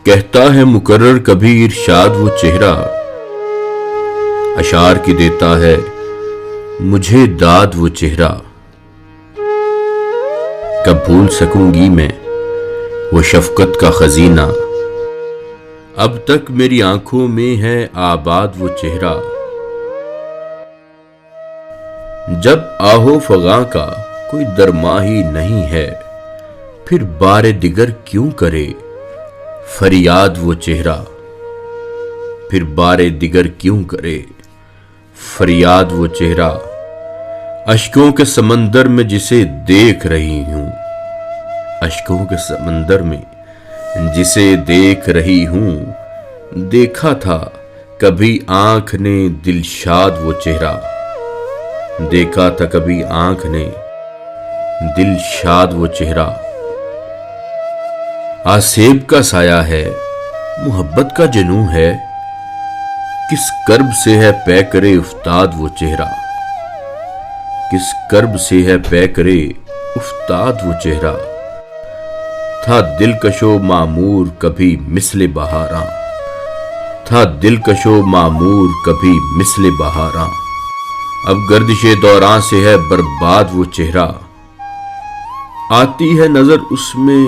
کہتا ہے مقرر کبھی ارشاد وہ چہرہ، اشعار کی دیتا ہے مجھے داد وہ چہرہ۔ کب بھول سکوں گی میں وہ شفقت کا خزینہ، اب تک میری آنکھوں میں ہے آباد وہ چہرہ۔ جب آہو فغاں کا کوئی درما ہی نہیں ہے، پھر بار دیگر کیوں کرے فریاد وہ چہرہ، پھر بار دیگر کیوں کرے فریاد وہ چہرہ۔ اشکوں کے سمندر میں جسے دیکھ رہی ہوں، اشکوں کے سمندر میں جسے دیکھ رہی ہوں، دیکھا تھا کبھی آنکھ نے دلشاد وہ چہرہ، دیکھا تھا کبھی آنکھ نے دلشاد وہ چہرہ۔ آسیب کا سایہ ہے محبت کا جنوں ہے، کس کرب سے ہے پے کرے افتاد وہ چہرہ، کس کرب سے ہے پے کرے افتاد وہ چہرہ۔ تھا دلکش و معمور کبھی مثل بہاراں، تھا دلکش و معمور کبھی مثل بہاراں، اب گردش دوراں سے ہے برباد وہ چہرہ۔ آتی ہے نظر اس میں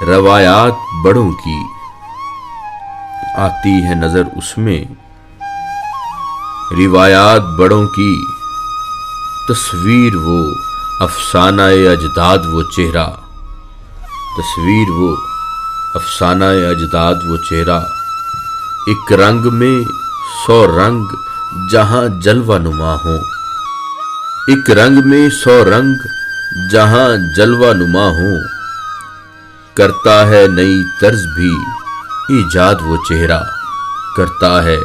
روایات بڑوں کی، آتی ہے نظر اس میں روایات بڑوں کی، تصویر وہ افسانہ اجداد وہ چہرہ، تصویر وہ افسانہ اجداد وہ چہرہ۔ ایک رنگ میں 100 رنگ جہاں جلوہ نما ہوں، ایک رنگ میں 100 رنگ جہاں جلوہ نما ہوں، کرتا ہے نئی طرز بھی ایجاد وہ چہرہ، کرتا ہے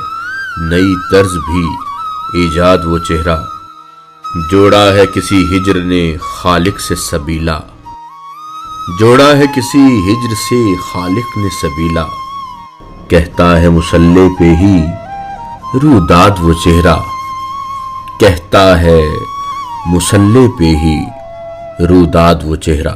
نئی طرز بھی ایجاد وہ چہرہ۔ جوڑا ہے کسی ہجر نے خالق سے سبیلا، جوڑا ہے کسی ہجر سے خالق نے سبیلا، کہتا ہے مسلح پہ ہی روداد وہ چہرہ، کہتا ہے مسلح پہ ہی روداد وہ چہرہ۔